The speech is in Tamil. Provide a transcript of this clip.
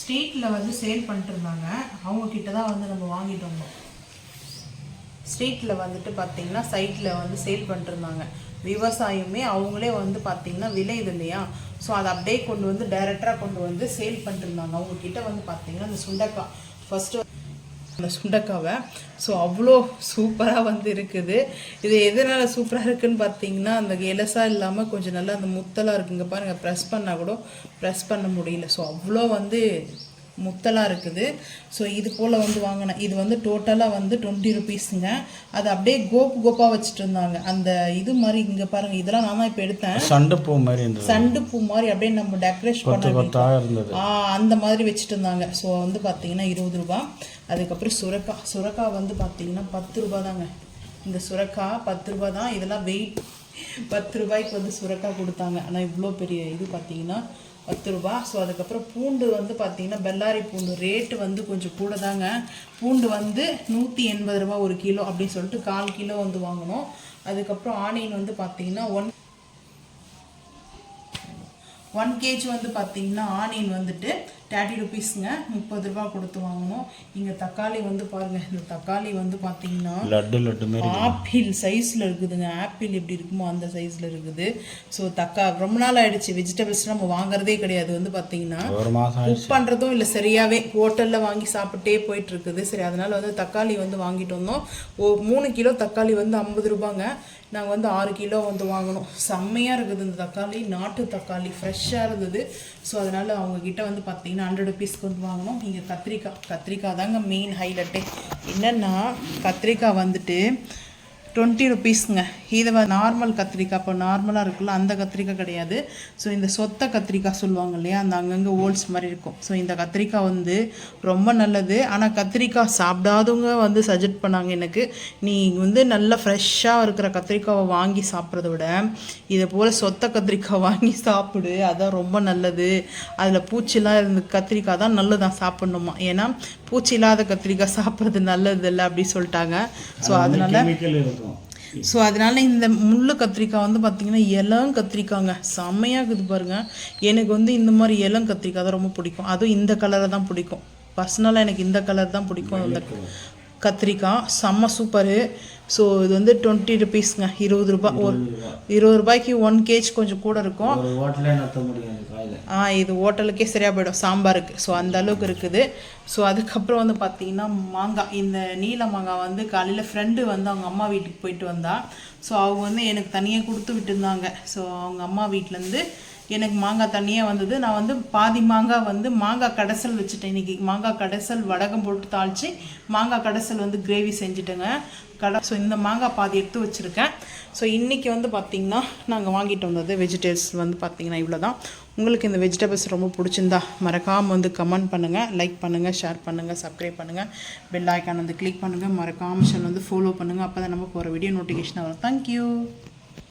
ஸ்ட்ரீட்டில் வந்து சேல் பண்ணிட்டுருந்தாங்க. அவங்கக்கிட்ட தான் வந்து நம்ம வாங்கிட்டு வந்தோம். ஸ்ட்ரீட்டில் வந்துட்டு பார்த்திங்கன்னா சைட்டில் வந்து சேல் பண்ணிட்டுருந்தாங்க. விவசாயமே அவங்களே வந்து பார்த்திங்கன்னா விளையுது இல்லையா, ஸோ அதை அப்படியே கொண்டு வந்து டைரெக்டாக கொண்டு வந்து சேல் பண்ணிட்டுருந்தாங்க. அவங்கக்கிட்ட வந்து பார்த்திங்கன்னா அந்த சுண்டக்காய் ஃபஸ்ட்டு அந்த சுண்டக்காவை ஸோ அவ்வளோ சூப்பராக வந்து இருக்குது. இது எதனால் சூப்பராக இருக்குதுன்னு பார்த்தீங்கன்னா அந்த எலசாக இல்லாமல் கொஞ்சம் நல்லா அந்த முத்தலாக இருக்குங்க பாருங்கள். ப்ரெஸ் பண்ணால் கூட ப்ரெஸ் பண்ண முடியல. ஸோ அவ்வளோ வந்து முத்தலாக இருக்குது. ஸோ இது போல் வந்து வாங்கினேன். இது வந்து டோட்டலாக வந்து 20 ருபீஸுங்க. அது அப்படியே கோப்பாக வச்சுட்டு இருந்தாங்க. அந்த இது மாதிரி இங்கே பாருங்கள், இதெல்லாம் நான் தான் இப்போ எடுத்தேன். சண்டு பூ மாதிரி சண்டு பூ மாதிரி அப்படியே நம்ம டெக்கரேஷன் பண்ண அந்த மாதிரி வச்சுட்டு இருந்தாங்க. ஸோ வந்து பார்த்தீங்கன்னா 20 ரூபா. அதுக்கப்புறம் சுரக்காய் வந்து பார்த்தீங்கன்னா 10 ரூபா தாங்க. இந்த சுரக்காய் 10 ரூபா தான். இதெல்லாம் வெயிட் 10 ரூபாய்க்கு வந்து சுரக்காய் கொடுத்தாங்க. ஆனால் இவ்வளோ பெரிய இது பார்த்தீங்கன்னா 10 ரூபா. ஸோ அதுக்கப்புறம் பூண்டு வந்து பார்த்தீங்கன்னா பெல்லாரி பூண்டு ரேட்டு வந்து கொஞ்சம் கூட தாங்க. பூண்டு வந்து 180 ரூபா 1 கிலோ அப்படின்னு சொல்லிட்டு 1/4 கிலோ வந்து வாங்கினோம். அதுக்கப்புறம் ஆனியன் வந்து பார்த்தீங்கன்னா 1 kg வந்து பார்த்தீங்கன்னா ஆனியன் வந்துட்டு 30 ருபீஸுங்க. 30 ரூபா கொடுத்து வாங்கணும். இங்கே தக்காளி வந்து பாருங்கள், இந்த தக்காளி வந்து பார்த்தீங்கன்னா லட்டு ஆப்பிள் சைஸில் இருக்குதுங்க. ஆப்பிள் எப்படி இருக்குமோ அந்த சைஸில் இருக்குது. ஸோ ரொம்ப நாள் ஆகிடுச்சு வெஜிடபிள்ஸ் நம்ம வாங்குறதே கிடையாது. வந்து பார்த்தீங்கன்னா குக் பண்ணுறதும் இல்லை, சரியாகவே ஹோட்டலில் வாங்கி சாப்பிட்டே போயிட்டுருக்குது. சரி, அதனால் வந்து தக்காளி வந்து வாங்கிட்டு வந்தோம். 3 கிலோ தக்காளி வந்து 50 ரூபாங்க. நாங்கள் வந்து 6 கிலோ வந்து வாங்கினோம். செம்மையாக இருக்குது இந்த தக்காளி, நாட்டு தக்காளி ஃப்ரெஷ்ஷாக இருந்தது. ஸோ அதனால் அவங்கக்கிட்ட வந்து பார்த்தீங்கன்னா 100 ருபீஸ்க்கு வந்து வாங்கினோம். இங்கே கத்திரிக்காய் தாங்க மெயின் ஹைலைட்டே. என்னென்னா கத்திரிக்காய் வந்துட்டு 20 ருபீஸுங்க. இது நார்மல் கத்திரிக்காய், இப்போ நார்மலாக இருக்குல்ல அந்த கத்திரிக்காய் கிடையாது. ஸோ இந்த சொத்த கத்திரிக்காய் சொல்லுவாங்க இல்லையா, அந்த அங்கங்கே ஹோல்ஸ் மாதிரி இருக்கும். ஸோ இந்த கத்திரிக்காய் வந்து ரொம்ப நல்லது. ஆனால் கத்திரிக்காய் சாப்பிடாதவங்க வந்து சஜெக்ட் பண்ணாங்க எனக்கு, நீ வந்து நல்லா ஃப்ரெஷ்ஷாக இருக்கிற கத்திரிக்காவை வாங்கி சாப்பிட்றத விட இதை போல் சொத்த கத்திரிக்காய் வாங்கி சாப்பிடு, அதான் ரொம்ப நல்லது. அதில் பூச்சிலாம் இருந்த கத்திரிக்காய் தான் நல்லதான் சாப்பிட்ணுமா, ஏன்னா பூச்சி இல்லாத கத்திரிக்காய் சாப்பிட்றது நல்லது இல்லை அப்படி சொல்லிட்டாங்க. ஸோ அதனால இந்த முள்ளு கத்திரிக்காய் வந்து பார்த்திங்கன்னா இளம் கத்திரிக்காய்ங்க, செம்மையாக இருக்குது பாருங்கள். எனக்கு வந்து இந்த மாதிரி இளம் கத்திரிக்காய் தான் ரொம்ப பிடிக்கும். அதுவும் இந்த கலரை தான் பிடிக்கும். பர்சனலாக எனக்கு இந்த கலர் தான் பிடிக்கும். அந்த கத்திரிக்காய் செம்ம சூப்பரு. ஸோ இது வந்து 20 ருபீஸுங்க. 20 ரூபா. 20 ரூபாய்க்கு 1 kg கொஞ்சம் கூட இருக்கும். இது ஹோட்டலுக்கே சரியாக போயிடும் சாம்பாருக்கு. ஸோ அந்த அளவுக்கு இருக்குது. ஸோ அதுக்கப்புறம் வந்து பார்த்திங்கன்னா மாங்காய், இந்த நீல மாங்காய் வந்து காலையில் ஃப்ரெண்டு வந்து அவங்க அம்மா வீட்டுக்கு போயிட்டு வந்தா. ஸோ அவங்க வந்து எனக்கு தனியாக கொடுத்து விட்டுருந்தாங்க. ஸோ அவங்க அம்மா வீட்டிலேருந்து எனக்கு மாங்காய் தனியாக வந்தது. நான் வந்து பாதி மாங்காய் வந்து மாங்காய் கடைசல் வச்சுட்டேன். இன்றைக்கி மாங்காய் கடைசல் வடகம் போட்டு தாளித்து மாங்காய் கடைசல் வந்து கிரேவி செஞ்சுட்டேங்க. ஸோ இந்த மாங்காய் பாதி எடுத்து வச்சுருக்கேன். ஸோ இன்றைக்கி வந்து பார்த்திங்கன்னா நாங்கள் வாங்கிட்டு வந்தது வெஜிடபிள்ஸ் வந்து பார்த்திங்கன்னா இவ்வளோ தான். உங்களுக்கு இந்த வெஜிடபிள்ஸ் ரொம்ப பிடிச்சிருந்தா மறக்காமல் வந்து கமெண்ட் பண்ணுங்கள், லைக் பண்ணுங்கள், ஷேர் பண்ணுங்கள், சப்ஸ்கிரைப் பண்ணுங்கள், பெல் ஐக்கான் வந்து கிளிக் பண்ணுங்கள், மறக்காமல் சேனல் வந்து ஃபாலோ பண்ணுங்கள். அப்போ தான் நம்ம போகிற வீடியோ நோட்டிஃபிகேஷன் வரும். தேங்க்யூ.